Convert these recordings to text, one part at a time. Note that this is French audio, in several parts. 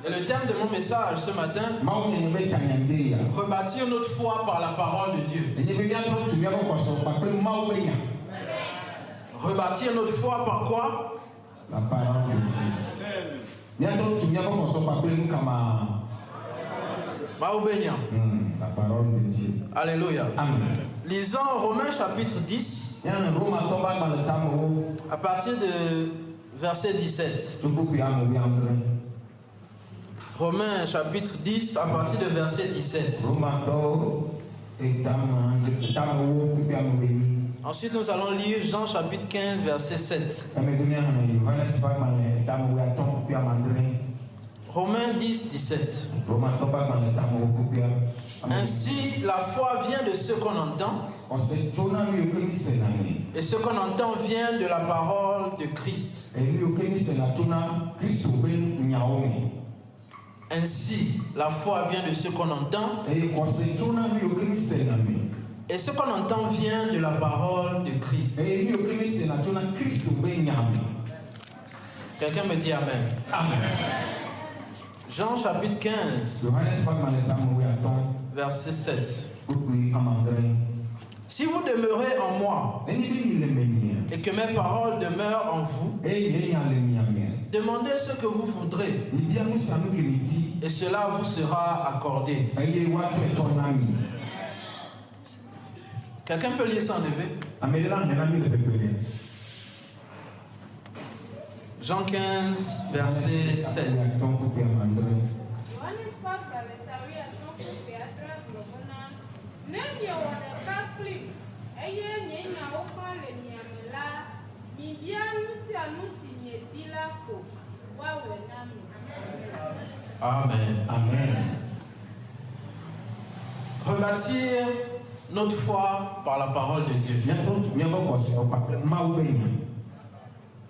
Et le thème de mon message ce matin, rebâtir notre foi par la parole de Dieu. Rebâtir notre foi par quoi? La parole de Dieu. La parole de Dieu. Alléluia. Amen. Lisons Romains chapitre 10 à partir de verset 17. Romains chapitre 10 à partir de verset 17. Ensuite nous allons lire Jean chapitre 15 verset 7. Romains 10, 17. Ainsi, la foi vient de ce qu'on entend, et ce qu'on entend vient de la parole de Christ. Ainsi, la foi vient de ce qu'on entend, et ce qu'on entend vient de la parole de Christ. Quelqu'un me dit Amen. Amen. Jean chapitre 15, verset 7. Si vous demeurez en moi et que mes paroles demeurent en vous, demandez ce que vous voudrez et cela vous sera accordé. Quelqu'un peut lire ça en éveil? Jean 15, verset 7. Amen. Amen. Rebâtir notre foi par la parole de Dieu.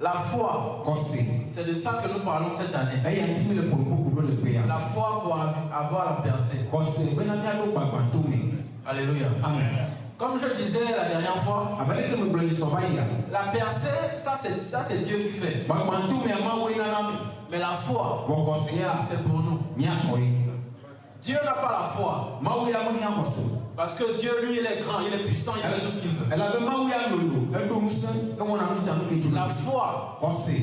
La foi, c'est de ça que nous parlons cette année. La foi pour avoir la percée. Alléluia. Amen. Comme je disais la dernière fois, la percée, ça c'est Dieu qui fait. Mais la foi, c'est pour nous. Dieu n'a pas la foi. Parce que Dieu, lui, il est grand, il est puissant, il fait tout ce qu'il veut. La foi,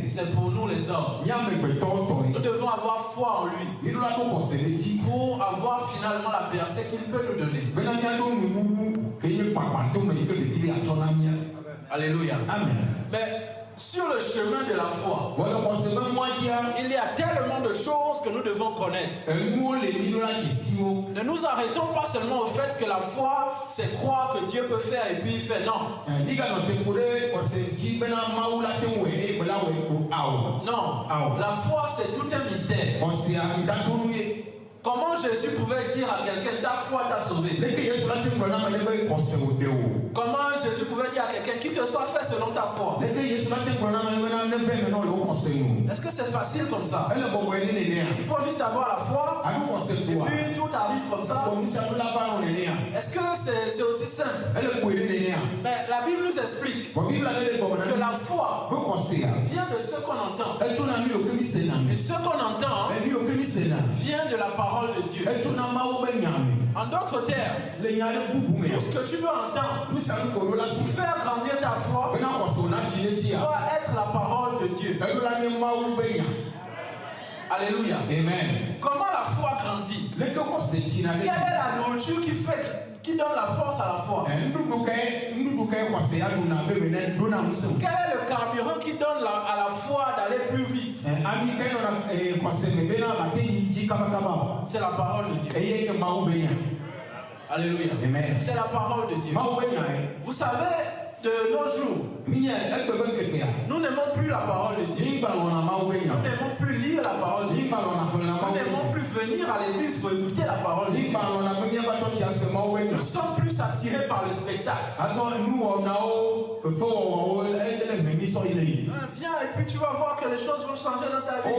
c'est pour nous les hommes. Nous devons avoir foi en lui pour avoir finalement la percée qu'il peut nous donner. Alléluia. Amen. Mais sur le chemin de la foi, il y a tellement de choses que nous devons connaître. Ne nous arrêtons pas seulement au fait que la foi, c'est croire que Dieu peut faire et puis il fait. Non. Non. La foi, c'est tout un mystère. Comment Jésus pouvait dire à quelqu'un, ta foi t'a sauvé? Comment Jésus pouvait dire à quelqu'un, qui te soit fait selon ta foi? Est-ce que c'est facile comme ça? Il faut juste avoir la foi et puis tout arrive comme ça. Est-ce que c'est aussi simple? Mais la Bible nous explique que la foi vient de ce qu'on entend. Et ce qu'on entend vient de la parole de Dieu. En d'autres termes, tout ce que tu dois entendre pour faire grandir ta foi doit être la parole de Dieu. Alléluia. Amen. Comment la foi grandit? Quelle est la nourriture qui donne la force à la foi? Quel est le carburant qui donne à la foi d'aller plus vite? C'est la parole de Dieu. Alléluia. Amen. C'est la parole de Dieu. Vous savez, de nos jours, nous n'aimons plus la parole de Dieu. Nous n'aimons plus lire la parole de Dieu. Nous n'aimons plus venir à l'église pour écouter la parole de Dieu. Nous sommes plus attirés par le spectacle. Viens et puis tu vas voir que les choses vont changer dans ta vie.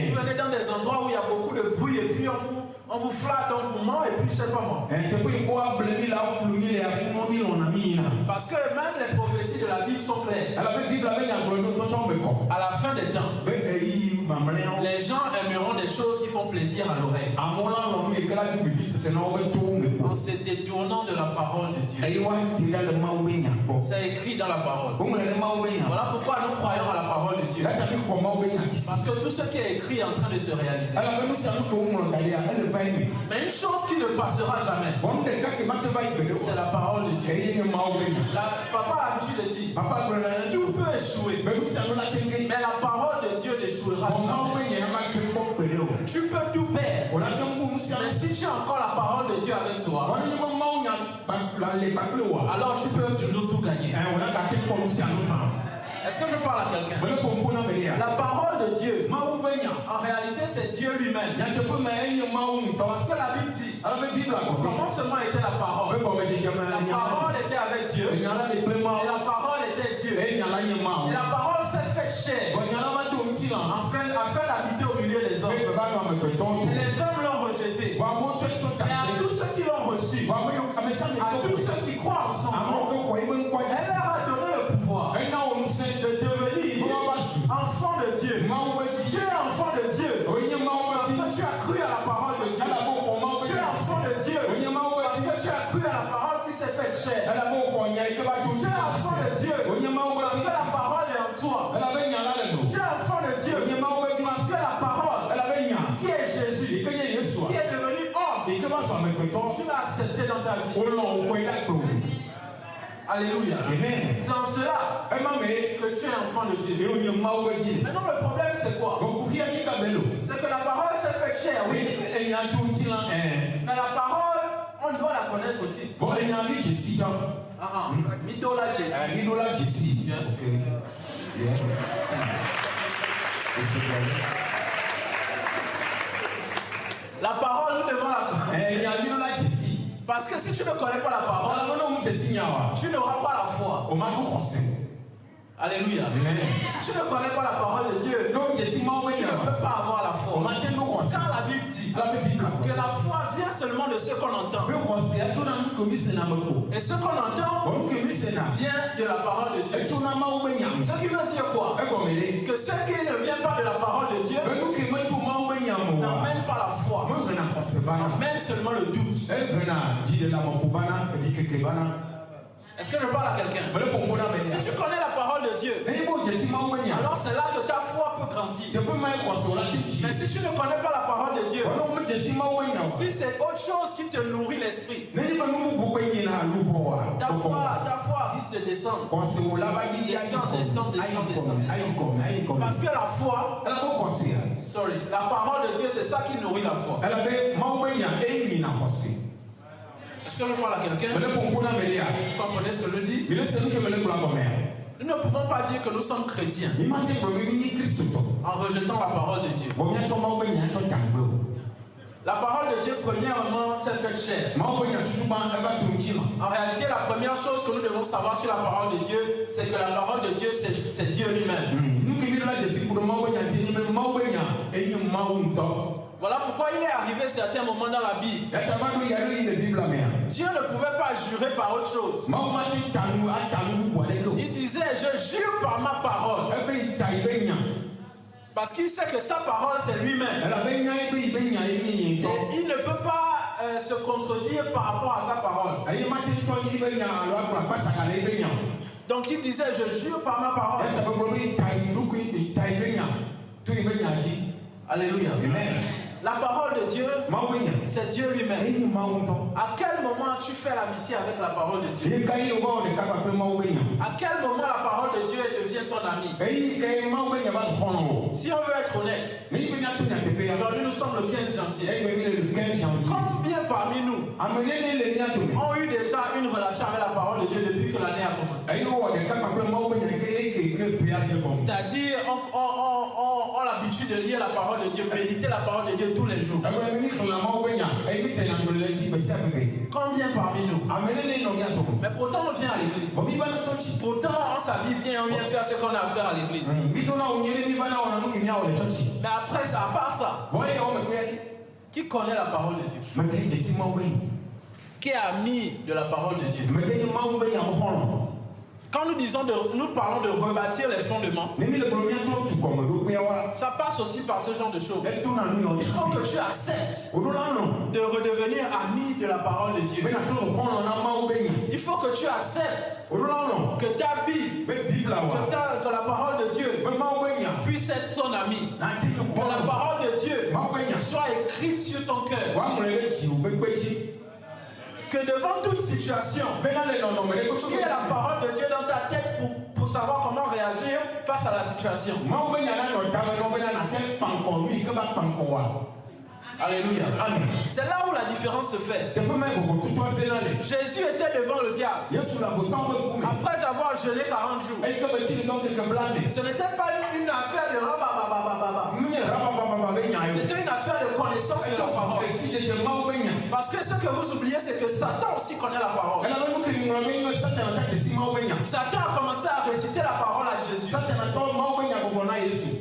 Vous venez dans des endroits où il y a beaucoup de bruit et puis on vous flatte, on vous ment et puis je sais pas moi. Parce que même les prophéties de la Bible sont claires. À la fin des temps, Les gens aimeront des choses qui font plaisir à l'oreille en se détournant de la parole de Dieu. C'est écrit dans la parole. Voilà pourquoi nous croyons à la parole de Dieu. Parce que tout ce qui est écrit est en train de se réaliser. Mais une chose qui ne passera jamais, c'est la parole de Dieu. Papa a l'habitude de dire, tout peut échouer, mais la parole de Dieu n'échouera jamais. Tu peux tout perdre, mais si tu as encore la parole de Dieu avec toi, alors tu peux toujours tout gagner. Est-ce que je parle à quelqu'un? La parole de Dieu, en réalité, c'est Dieu lui-même. Parce que la Bible dit, au commencement était la parole. La parole était avec Dieu. Et la parole était Dieu. Et la parole s'est faite chair, afin d'habiter au milieu des hommes. Et les hommes l'ont rejeté. Et à tous ceux qui l'ont reçu, à tous ceux qui croient en son nom, elle leur a donné le pouvoir de devenir enfant de Dieu. Tu es enfant de Dieu parce que tu as cru à la parole de Dieu. Tu es enfant de Dieu parce que tu as cru à la parole qui s'est faite chair. Tu es enfant de Dieu parce que la parole est en toi. Tu es enfant de Dieu parce que la parole qui est Jésus, qui est devenu homme, tu l'as accepté dans ta vie. Alléluia. C'est en cela que tu es enfant de Dieu. Maintenant, le problème, c'est quoi? C'est que la parole s'est faite chair, oui. Mais la parole, on doit la connaître aussi. Midola Jessie. La parole, nous devons la connaître. Parce que si tu ne connais pas la parole, tu n'auras pas la foi. Alléluia. Si tu ne connais pas la parole de Dieu, tu ne peux pas avoir la foi. Car la Bible dit que la foi vient seulement de ce qu'on entend. Et ce qu'on entend vient de la parole de Dieu. Ce qui veut dire quoi? Que ce qui ne vient pas de la parole de Dieu n'amène pas la foi, n'amène seulement le doute. Est-ce que je parle à quelqu'un? Si tu connais la parole de Dieu, alors c'est là que ta foi peut grandir. Mais si tu ne connais pas la parole de Dieu, si c'est autre chose qui te nourrit l'esprit, ta foi risque de descendre. Descendre. Parce que la foi, la parole de Dieu, c'est ça qui nourrit la foi. Est-ce que je parle à quelqu'un? Vous comprenez ce que je dis? Nous ne pouvons pas dire que nous sommes chrétiens en rejetant la parole de Dieu. La parole de Dieu, premièrement, s'est faite chair. En réalité, la première chose que nous devons savoir sur la parole de Dieu, c'est que la parole de Dieu, c'est Dieu lui-même. Voilà pourquoi il est arrivé certains moments dans la Bible. Dieu ne pouvait pas jurer par autre chose. Il disait, je jure par ma parole. Parce qu'il sait que sa parole, c'est lui-même. Et il ne peut pas se contredire par rapport à sa parole. Donc il disait, je jure par ma parole. Alléluia. Amen. La parole de Dieu, c'est Dieu lui-même. À quel moment tu fais l'amitié avec la parole de Dieu? À quel moment la parole de Dieu devient ton ami? Si on veut être honnête, aujourd'hui nous sommes le 15 janvier. Combien parmi nous ont eu déjà une relation avec la parole de Dieu depuis que l'année a commencé? C'est-à-dire, on a l'habitude de lire la parole de Dieu, méditer la parole de Dieu tous les jours. Combien parmi nous? Mais pourtant on vient à l'église. Pourtant on s'habille bien, on vient faire ce qu'on a à faire à l'église. Mais après ça, à part ça, qui connaît la parole de Dieu? Qui est ami de la parole de Dieu? Quand nous parlons de rebâtir les fondements, ça passe aussi par ce genre de choses. Il faut que tu acceptes de redevenir ami de la parole de Dieu. Il faut que tu acceptes que ta Bible, que la parole de Dieu puisse être ton ami. Que la parole de Dieu soit écrite sur ton cœur. Que devant toute situation, tu aies la parole de Dieu dans ta tête pour savoir comment réagir face à la situation. Alléluia. Amen. C'est là où la différence se fait. Jésus était devant le diable. Après avoir jeûné 40 jours. Ce n'était pas une affaire de rabababababa. C'était une affaire de connaissance de la parole. Parce que ce que vous oubliez, c'est que Satan aussi connaît la parole. Satan a commencé à réciter la parole à Jésus.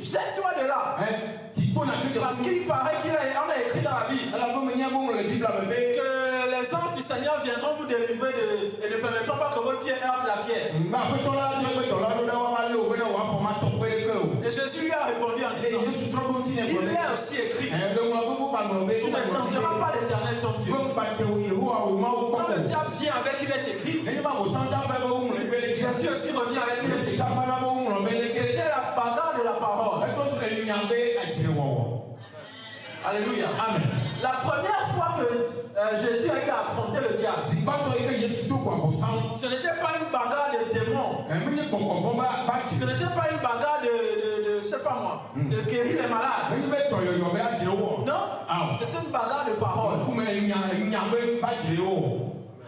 Jette-toi de là. Parce qu'il paraît qu'il a écrit dans la Bible que les anges du Seigneur viendront vous délivrer et ne permettront pas que votre pied heurte la pierre. Et Jésus lui a répondu en disant, il est aussi écrit, tu ne tenteras pas l'Éternel ton Dieu. Quand le diable vient avec il est écrit, Jésus aussi revient avec il est écrit. C'était la bagarre de la parole. Alléluia. Amen. La première fois que Jésus a eu à affronter le diable, ce n'était pas une bagarre de démons. Ce n'était pas une bagarre de je sais pas moi, de guérir les malades. Non, c'était une bagarre de parole.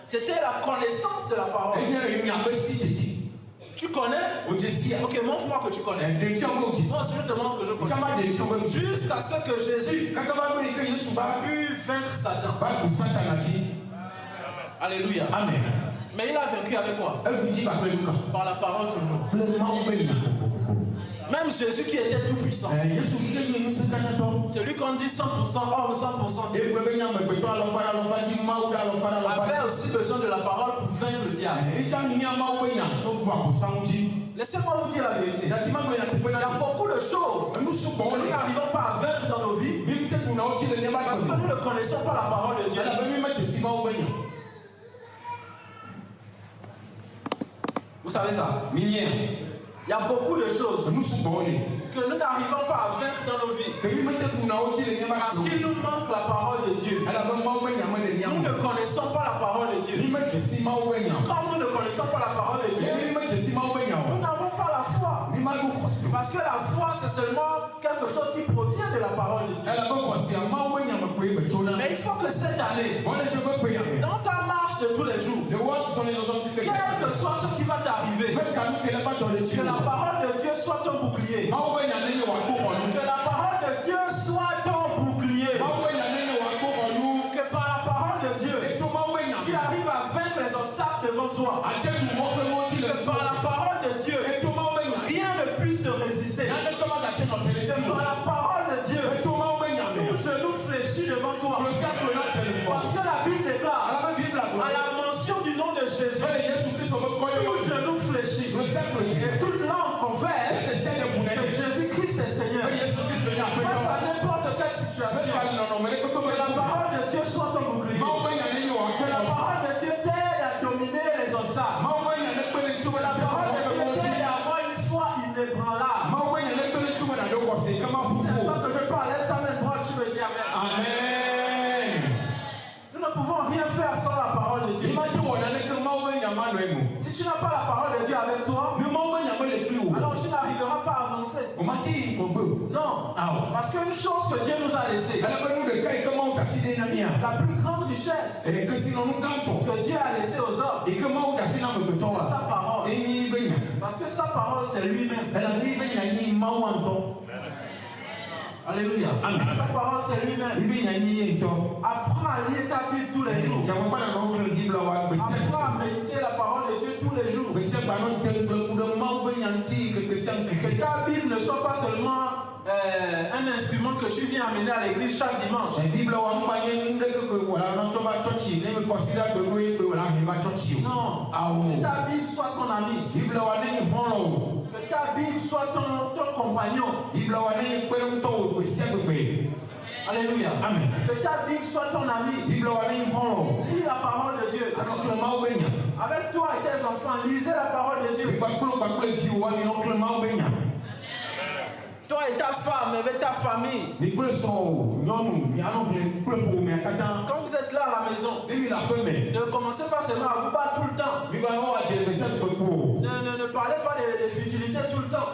C'était la connaissance de la parole. Tu connais? Ok, montre-moi que tu connais. Moi aussi, je te montre que je connais. Jusqu'à ce que Jésus a pu vaincre Satan. Alléluia. Amen. Mais il a vaincu avec quoi? Par la parole toujours. Même Jésus qui était tout puissant. Celui qu'on dit 100% homme, 100% Dieu. Avait aussi besoin de la parole pour vaincre le diable. Laissez-moi vous dire la vérité. Il y a beaucoup de choses que nous n'arrivons pas à vaincre dans nos vies parce que nous ne connaissons pas la parole de Dieu. Vous savez ça? Il y a beaucoup de choses que nous n'arrivons pas à vaincre dans nos vies parce qu'il nous manque la parole de Dieu. Nous ne connaissons pas la parole de Dieu. Comme nous ne connaissons pas la parole de Dieu, nous n'avons pas la foi. Parce que la foi, c'est seulement quelque chose qui provient de la parole de Dieu. Mais il faut que cette année, dans ta marche de tous les jours, quel que soit ce qui va t'arriver, que la parole de Dieu soit ton bouclier. Que la parole de Dieu soit ton bouclier. Que par la parole de Dieu, tu arrives à vaincre les obstacles devant toi. Que par la parole de Dieu, rien ne puisse te résister. Que par la parole de Dieu, tout genou fléchit devant toi. Parce que la Bible déclare, à la mention du nom de Jésus, tout genou fléchit. Et toute langue confesse que Jésus-Christ est Seigneur. Face à n'importe quelle situation, que la parole de Dieu soit ton bouclier. Que la parole de Dieu t'aide à dominer les obstacles. Que la parole de Dieu t'aide à avoir une foi inébranlable. C'est pas que je parle, lève ta main droite, tu me dis Amen. Amen. Nous ne pouvons rien faire sans la parole de Dieu. Si tu n'as pas la parole de Dieu avec toi, alors tu n'arriveras pas à avancer. Non. Parce qu'une chose que Dieu nous a laissée, la plus grande richesse que Dieu a laissée aux hommes, c'est sa parole. Parce que sa parole, c'est lui-même. Alléluia. Sa parole, c'est lui-même. Apprends à lire ta Bible tous les jours. Apprends à méditer la parole de Dieu tous les jours. Que ta Bible ne soit pas seulement un instrument que tu viens amener à l'église chaque dimanche. Non. Que ta Bible soit ton ami. Que ta Bible soit ton compagnon. Alléluia. Amen. Que ta Bible soit ton ami. Lis la parole de Dieu. Avec toi et tes enfants, lisez la parole de Dieu. Toi et ta femme, avec ta famille. Quand vous êtes là à la maison, ne commencez pas seulement à vous battre tout le temps. Ne parlez pas de futilité tout le temps.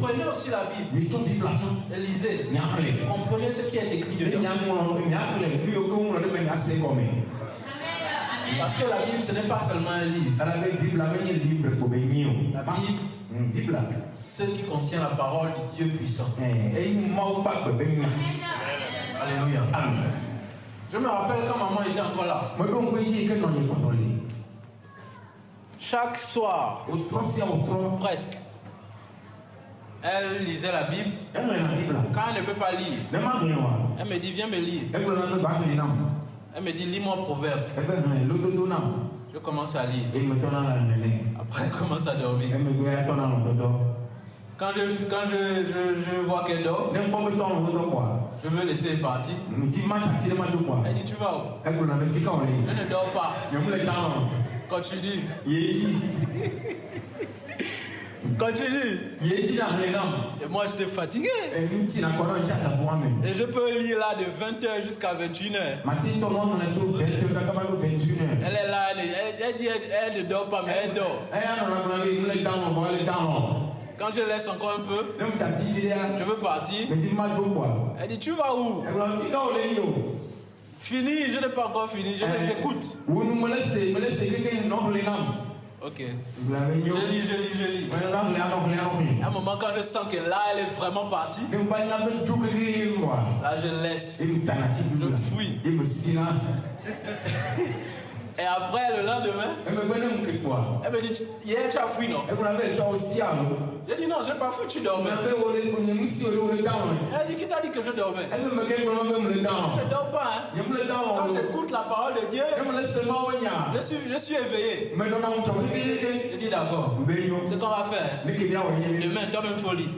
Prenez aussi la Bible et lisez. Comprenez ce qui est écrit dedans. Parce que la Bible, ce n'est pas seulement un livre. La Bible, ce qui contient la parole du Dieu puissant. Alléluia. Amen. Je me rappelle quand maman était encore là. Chaque soir, presque, elle lisait la Bible. Quand elle ne peut pas lire, elle me dit, viens me lire. Elle me dit, lis-moi Proverbe. Je commence à lire. Après, elle commence à dormir. Quand je vois qu'elle dort, je veux laisser partir. Elle dit, tu vas où? Je ne dors pas. Continue. Continue. Et moi, j'étais fatigué. Et je peux lire là de 20h jusqu'à 21h. Elle est là, elle dit elle ne dort pas, mais elle dort. Quand je laisse encore un peu, je veux partir. Elle dit, tu vas où? Fini, je n'ai pas encore fini, j'écoute. Ok. Je lis. À un moment, quand je sens que là, elle est vraiment partie, là, je laisse. Je fuis. Et après, le lendemain, elle me dit, hier, tu as fui, non? J'ai dit, non, je n'ai pas fui, tu dormais. Elle dit, qui t'a dit que je dormais? Je ne dors pas, hein. Quand j'écoute la parole de Dieu, je suis éveillé. Je dis, d'accord, c'est qu'on va faire. Demain, toi-même, folie.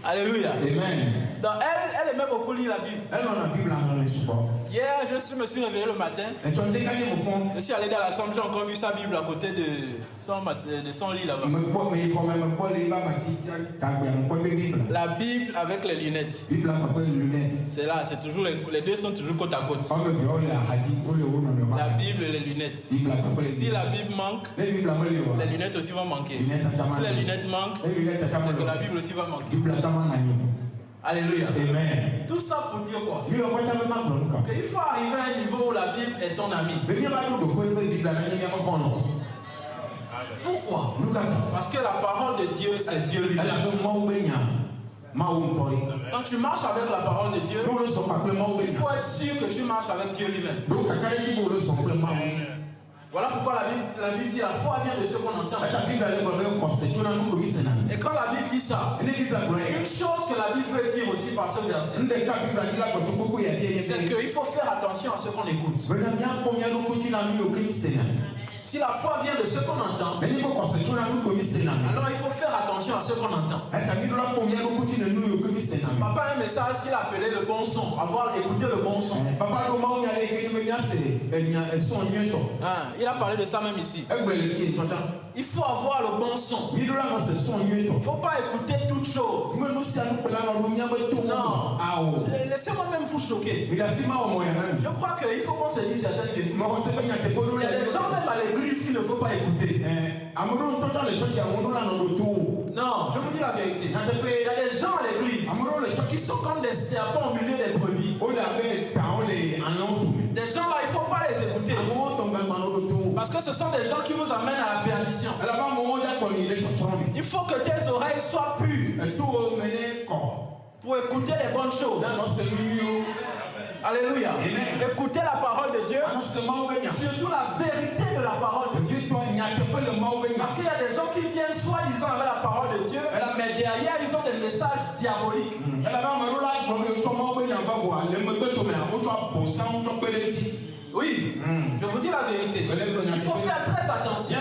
Alléluia. Amen. Donc elle aimait beaucoup lire la Bible. Hier, je me suis réveillé le matin. Je suis allé dans la chambre, j'ai encore vu sa Bible à côté de son lit là-bas. La Bible avec les lunettes. C'est là, c'est toujours les deux sont toujours côte à côte. La Bible et les lunettes. Si la Bible manque, les lunettes aussi vont manquer. Si les lunettes manquent, c'est que la Bible aussi va manquer. Alléluia. Amen. Tout ça pour dire quoi? Il faut arriver à un niveau où la Bible est ton ami. Pourquoi? Parce que la parole de Dieu, c'est Dieu lui-même. Quand tu marches avec la parole de Dieu, il faut être sûr que tu marches avec Dieu lui-même. Voilà pourquoi la Bible dit la foi vient de ce qu'on entend. Et quand la Bible dit ça, une chose que la Bible veut dire aussi par ce verset, c'est qu'il faut faire attention à ce qu'on écoute. Si la foi vient de ce qu'on entend, alors il faut faire attention à ce qu'on entend. Papa a un message qu'il a appelé le bon son, avoir écouté le bon son. Il a parlé de ça même ici. Il faut avoir le bon son. Il ne faut pas écouter toute chose. Non. Laissez-moi même vous choquer. Je crois qu'il faut qu'on se dise certaines vérités. Il y a des gens même à l'église qu'il ne faut pas écouter. Non, je vous dis la vérité. Il y a des gens à l'église qui sont comme des serpents au milieu des brebis. Des gens là, il ne faut pas les écouter. Parce que ce sont des gens qui vous amènent à la perdition. Il faut que tes oreilles soient pures pour écouter les bonnes choses. Alléluia. Écoutez la parole de Dieu. Surtout la vérité de la parole de Dieu. viennent soi-disant avec la parole de Dieu, mais derrière ils ont des messages diaboliques. Oui, je vous dis la vérité. Il faut faire très attention.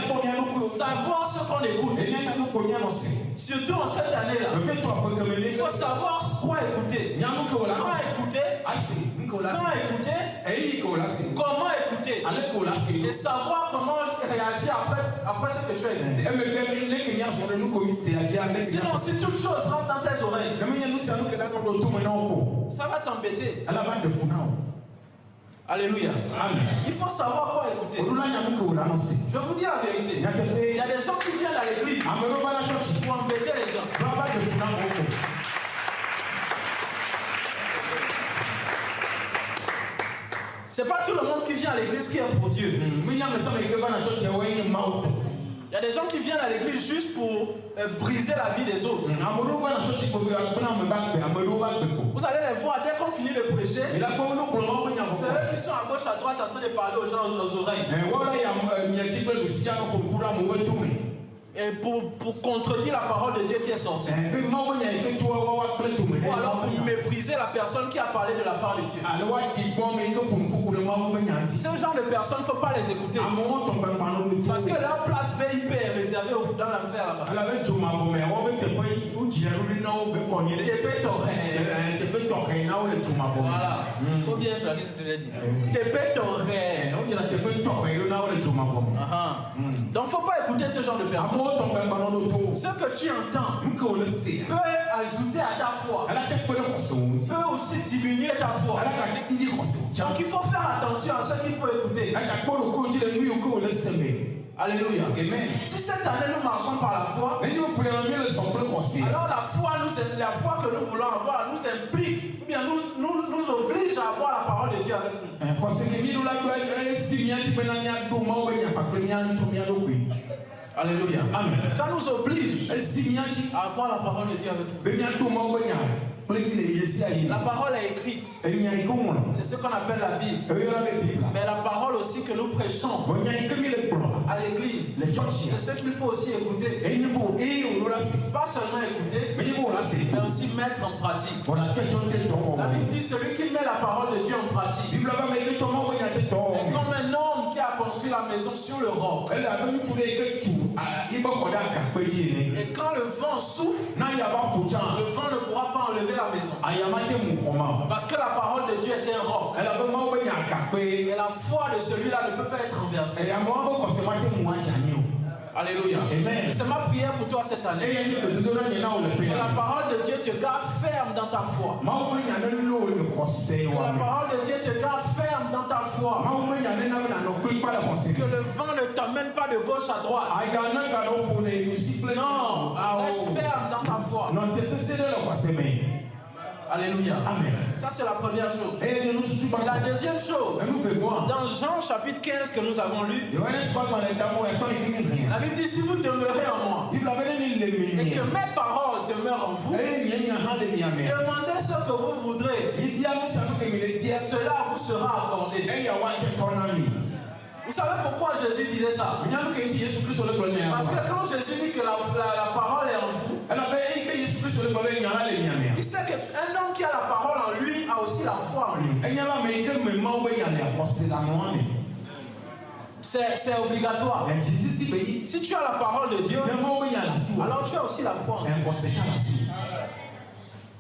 Savoir ce qu'on écoute. Surtout en cette année-là. Il faut savoir quoi écouter. Quand écouter, comment écouter. Et savoir comment réagir après ce que tu as écouté. Sinon, si toute chose rentre dans tes oreilles, ça va t'embêter. Alléluia. Amen. Il faut savoir quoi écouter. Je vous dis la vérité. Il y a des gens qui viennent à l'église pour embêter les gens. C'est pas tout le monde qui vient à l'église qui est pour Dieu. Il y a des gens qui viennent à l'église juste pour briser la vie des autres. Vous allez les voir dès qu'on finit de prêcher. C'est eux qui sont à gauche, à droite en train de parler aux gens aux oreilles. Et pour contredire la parole de Dieu qui est sortie. Ou alors pour mépriser la personne qui a parlé de la part de Dieu. Ce genre de personnes, il ne faut pas les écouter. Parce que leur place VIP est réservée dans l'affaire là-bas. Voilà. Il faut bien traduire ce que j'ai dit. Donc il ne faut pas écouter ce genre de personnes. Ce que tu entends peut ajouter à ta foi, peut aussi diminuer ta foi. Donc il faut faire attention à ce qu'il faut écouter. Alléluia. Amen. Si cette année nous marchons par la foi, alors la foi que nous voulons avoir nous implique, ou bien nous oblige à avoir la parole de Dieu avec nous. Alléluia. Amen. Ça nous oblige à avoir la parole de Dieu avec nous. La parole est écrite. C'est ce qu'on appelle la Bible. Mais la parole aussi que nous prêchons à l'église, c'est ce qu'il faut aussi écouter. Pas seulement écouter, mais aussi mettre en pratique. La Bible dit celui qui met la parole de Dieu en pratique est comme un homme qui a construit la maison sur le roc. Et quand le vent souffle, le vent ne pourra pas enlever la maison. Parce que la parole de Dieu est un roc. Et la foi de celui-là ne peut pas être renversée. Alléluia. C'est ma prière pour toi cette année. Que la parole de Dieu te garde ferme dans ta foi. Que la parole de Dieu te garde ferme dans ta foi. Que le vent ne t'emmène pas de gauche à droite. Non, reste ferme dans ta foi. Alléluia. Amen. Ça c'est la première chose. Et la deuxième chose, dans Jean chapitre 15 que nous avons lu, la Bible dit si vous demeurez en moi et que mes paroles demeurent en vous, demandez ce que vous voudrez et cela vous sera accordé. Vous savez pourquoi Jésus disait ça? Parce que quand Jésus dit que la parole est en vous, il sait qu'un homme qui a la parole en lui a aussi la foi en lui. C'est obligatoire. Si tu as la parole de Dieu, alors tu as aussi la foi en lui.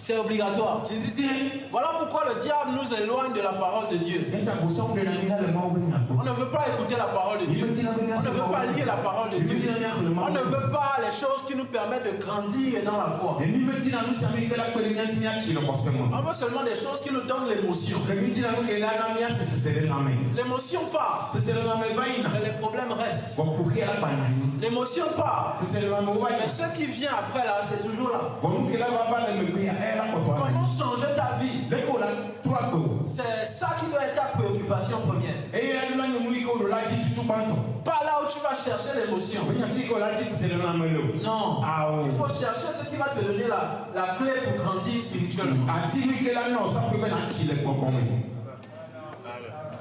C'est obligatoire. Voilà pourquoi le diable nous éloigne de la parole de Dieu. On ne veut pas écouter la parole de Dieu. On ne veut pas lire la parole de Dieu. On ne veut pas les choses qui nous permettent de grandir dans la foi. On veut seulement des choses qui nous donnent l'émotion. L'émotion part, mais les problèmes restent. L'émotion part, mais ce qui vient après là, c'est toujours là. Comment changer ta vie? C'est ça qui doit être ta préoccupation première. Pas là où tu vas chercher l'émotion. Non. Il faut chercher ce qui va te donner la clé pour grandir spirituellement.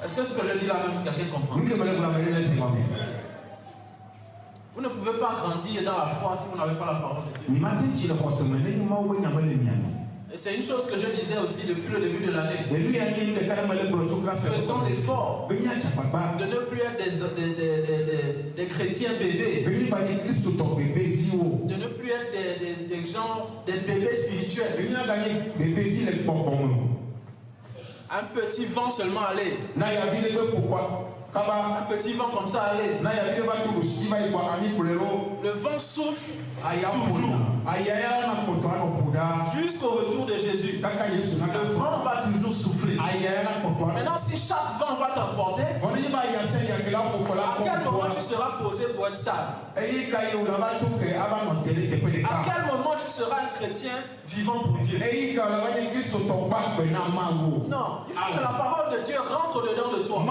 Est-ce que ce que je dis là même quelqu'un comprend? Vous ne pouvez pas grandir dans la foi si vous n'avez pas la parole de Dieu. Et c'est une chose que je disais aussi depuis le début de l'année. Faisons l'effort de ne plus être des chrétiens bébés. De ne plus être des gens, des bébés spirituels. Un petit vent seulement aller. Un petit vent comme ça aller. Le vent souffle toujours. Jusqu'au retour de Jésus. Le vent va toujours souffler. Maintenant, si chaque vent va t'emporter, à quel moment tu seras posé pour être stable? À quel moment tu seras un chrétien vivant pour Dieu? Non, il faut que la parole de Dieu rentre dedans de toi.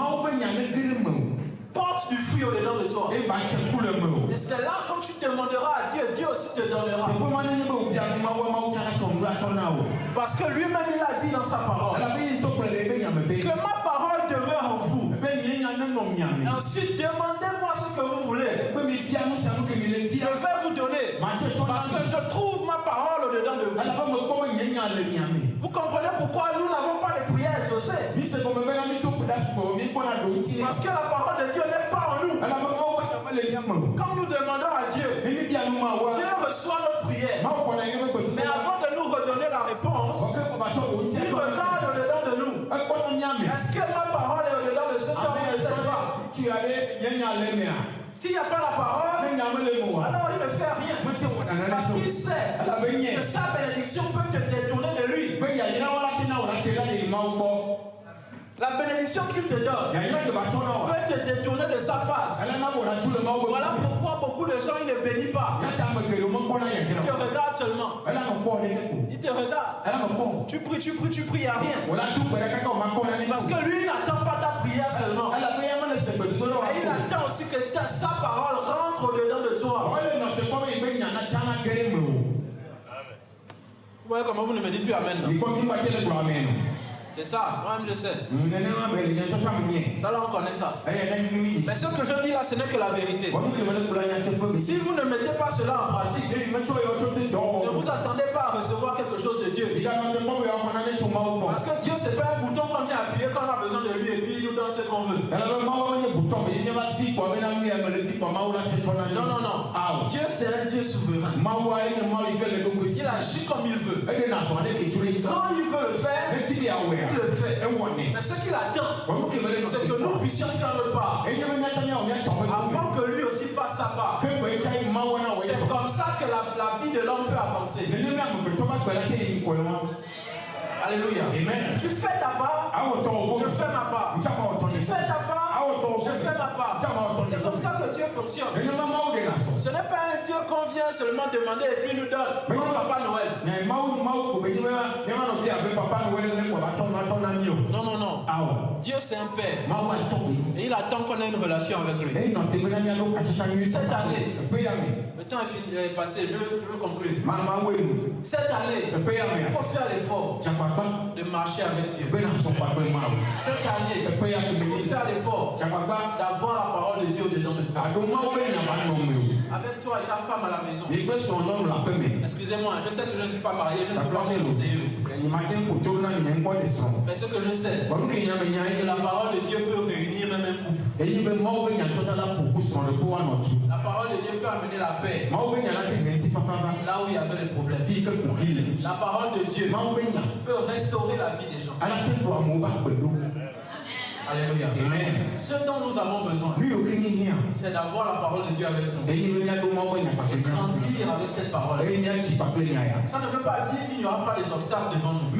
Porte du fruit au-dedans de toi. Et c'est là quand tu demanderas à Dieu, Dieu aussi te donnera. Parce que lui-même il a dit dans sa parole que ma parole demeure en vous. Et ensuite demandez-moi ce que vous voulez. Je vais vous donner. Parce que je trouve ma parole au-dedans de vous. Vous comprenez pourquoi nous n'avons pas de prières exaucées? Parce que la parole de Dieu n'est pas en nous. Quand nous demandons à Dieu, Dieu reçoit notre prière. Mais avant de nous redonner la réponse, il regarde au-dedans de nous. Est-ce que ma parole est au-dedans de cet homme et de cette femme? S'il n'y a pas la parole, alors il ne fait rien. Parce qu'il sait que sa bénédiction peut te détourner de lui. La bénédiction qu'il te donne peut te détourner de sa face. Voilà pourquoi beaucoup de gens ils ne bénissent pas. Ils te regardent seulement. Ils te regardent. Tu pries, il n'y a rien. Parce que lui il n'attend pas ta prière seulement. Et il attend aussi que sa parole rentre au-dedans de toi. Vous voyez comment vous ne me dites plus amen, non? C'est ça, moi-même je sais. Ça là on connaît ça. Mais ce que je dis là, ce n'est que la vérité. Si vous ne mettez pas cela en pratique, ne vous attendez pas à recevoir quelque chose de Dieu. Parce que Dieu c'est pas un bouton qu'on vient appuyer quand on a besoin de lui et puis il nous donne ce qu'on veut. Non, non, non. Dieu c'est un Dieu souverain. Il agit comme il veut. Quand il veut le faire, il le fait. Mais ce qu'il attend, c'est que nous puissions faire notre part avant que lui aussi fasse sa part. C'est comme ça que la vie de l'homme peut avancer. Alléluia. Amen. Tu fais ta part, je fais ma part. Tu fais ta part, je fais ma part. C'est comme ça que Dieu fonctionne. Ce n'est pas un Dieu qu'on vient seulement demander et puis nous donne. Comme Papa Noël. Non, non, non. Dieu c'est un Père. Et il attend qu'on ait une relation avec lui. Cette année, le temps est passé, je veux conclure. Cette année, il faut faire l'effort de marcher avec Dieu. Cette année, il faut faire l'effort d'avoir la parole de Dieu au-dedans de toi. Avec toi et ta femme à la maison. Excusez-moi, je sais que je ne suis pas marié, je ne peux pas vous conseiller. Mais ce que je sais, c'est que la parole de Dieu peut réunir même un couple. La parole de Dieu peut amener la paix là où il y avait des problèmes. La parole de Dieu peut restaurer la vie des gens. Alléluia. Amen. Ce dont nous avons besoin, c'est d'avoir la parole de Dieu avec nous. Et grandir avec cette parole. Ça ne veut pas dire qu'il n'y aura pas les obstacles devant nous.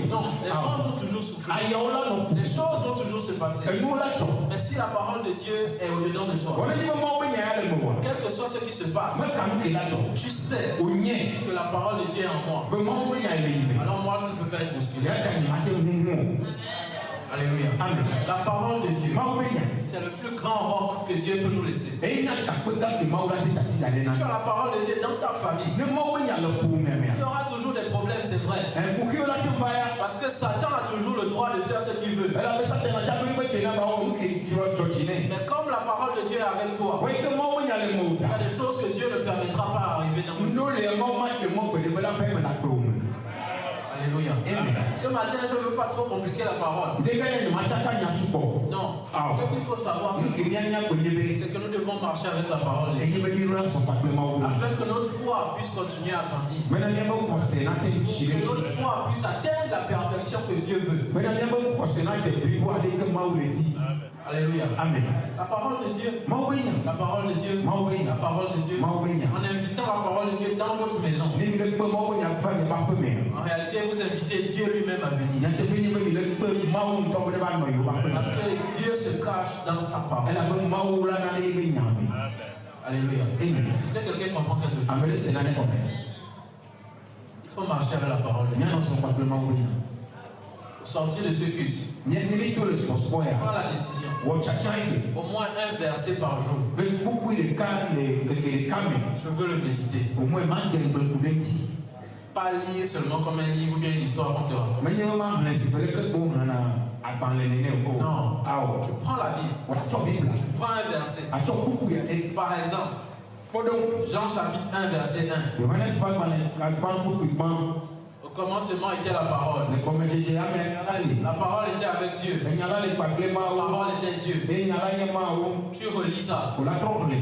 Non, les vents vont toujours souffler. Les choses vont toujours se passer. Mais si la parole de Dieu est au-dedans de toi, quel que soit ce qui se passe, tu sais que la parole de Dieu est en moi. Alors moi je ne peux pas être bousculé. Alléluia. Amen. La parole de Dieu, c'est le plus grand roc que Dieu peut nous laisser. Si tu as la parole de Dieu dans ta famille, il y aura toujours des problèmes, c'est vrai. Parce que Satan a toujours le droit de faire ce qu'il veut. Mais comme la parole de Dieu est avec toi, il y a des choses que Dieu ne permettra pas d'arriver dans le monde. Alléluia. Ce matin, je ne veux pas trop compliquer la parole. Non. Ce qu'il faut savoir, c'est que nous devons marcher avec la parole de Dieu. Afin que notre foi puisse continuer à grandir. Que notre foi puisse atteindre la perfection que Dieu veut. Alléluia. Amen. La parole de Dieu. La parole de Dieu. La parole de Dieu. En invitant la parole de Dieu dans votre maison. En réalité, vous invitez Dieu lui-même à venir. Parce que Dieu se cache dans sa parole. Alléluia. Est-ce que quelqu'un comprend quelque chose? Il faut marcher avec la parole de Dieu. Sortir de ce culte. Prends la décision. Au moins un verset par jour. Je veux le méditer. Pas lire seulement comme un livre ou bien une histoire qu'on te raconte. Non. Tu prends la Bible. Tu prends un verset. Par exemple, Jean chapitre 1 verset 1. Au commencement était la parole. La parole était avec Dieu. La parole était Dieu. Tu relis ça. Tu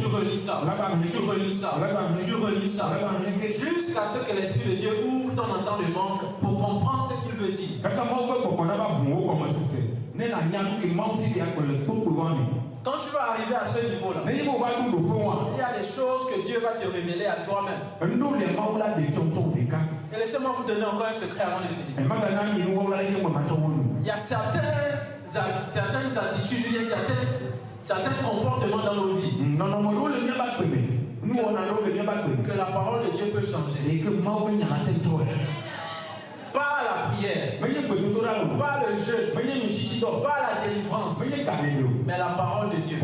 relis ça. Tu relis ça. Tu relis ça. Jusqu'à ce que l'Esprit de Dieu ouvre ton entendement pour comprendre ce qu'il veut dire. Quand tu vas arriver à ce niveau-là, il y a des choses que Dieu va te révéler à toi-même. Et laissez-moi vous donner encore un secret avant de finir. Il y a certaines attitudes, il y a certains comportements dans nos vies que la parole de Dieu peut changer. Pas la prière, pas le jeûne, pas la délivrance, mais la parole de Dieu.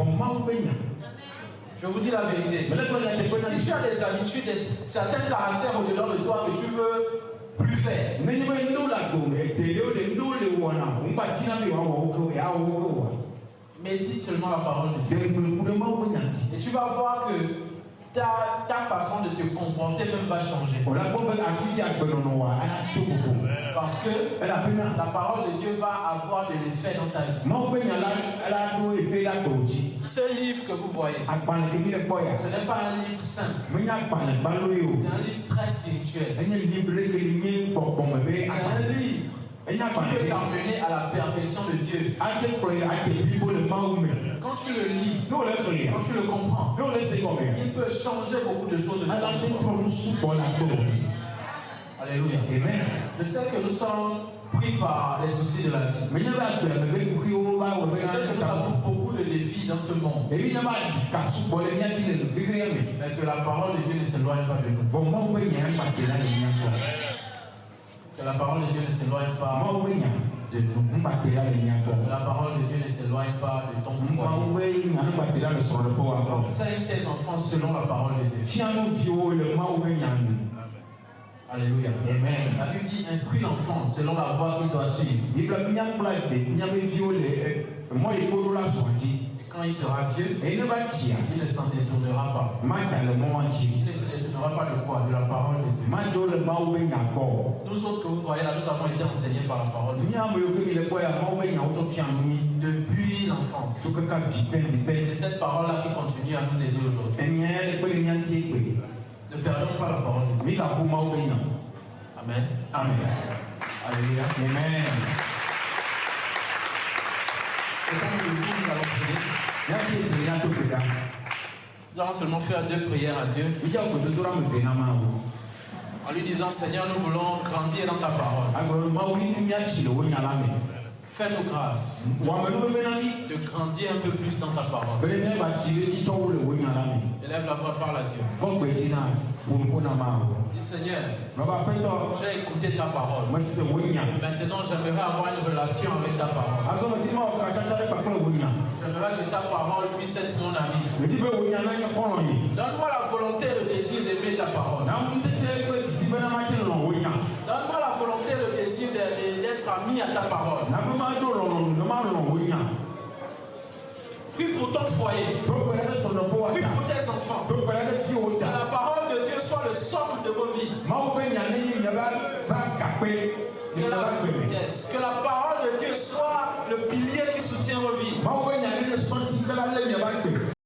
Je vous dis la vérité. Si tu as des habitudes, certains caractères au-dedans de toi que tu veux plus faire, médite seulement la parole de Dieu. Et tu vas voir que ta façon de te comporter même va changer. Parce que la parole de Dieu va avoir de l'effet dans ta vie. Ce livre que vous voyez, ce n'est pas un livre simple. C'est un livre très spirituel. C'est un livre qui peut t'amener à la perfection de Dieu. Quand tu le lis, quand tu le comprends, il peut changer beaucoup de choses de ta vie. Alléluia. Amen. Je sais que nous sommes pris par les soucis de la vie. Je sais que nous avons beaucoup de défis dans ce monde. Mais que la parole de Dieu ne s'éloigne pas de nous. Que la parole de Dieu ne s'éloigne pas de nous. Que la parole de Dieu ne s'éloigne pas de ton foyer. Enseigne tes enfants selon la parole de Dieu. Alléluia. Amen. La Bible dit instruis l'enfant selon la voie qu'il doit suivre. Quand il sera vieux, il ne s'en détournera pas. Il ne se détournera pas de quoi? De la parole de Dieu. Nous autres que vous voyez là, nous avons été enseignés par la parole de Dieu. Depuis l'enfance. C'est cette parole-là qui continue à nous aider aujourd'hui. Ne perdons pas la parole de Dieu. Amen. Amen. Alléluia. Amen. Nous allons seulement faire 2 prières à Dieu. En lui disant, Seigneur, nous voulons grandir dans ta parole. Fais-nous grâce de grandir un peu plus dans ta parole. Élève la voix, parle à Dieu. Dis Seigneur, j'ai écouté ta parole. Maintenant, j'aimerais avoir une relation avec ta parole. J'aimerais que ta parole puisse être mon ami. Donne-moi la volonté et le désir désir d'aimer ta parole. Donne-moi la volonté, le désir d'être ami à ta parole. Prie pour ton foyer. Prie pour tes enfants. Que la parole de Dieu soit le socle de vos vies. Que la parole de Dieu soit le pilier qui soutient vos vies.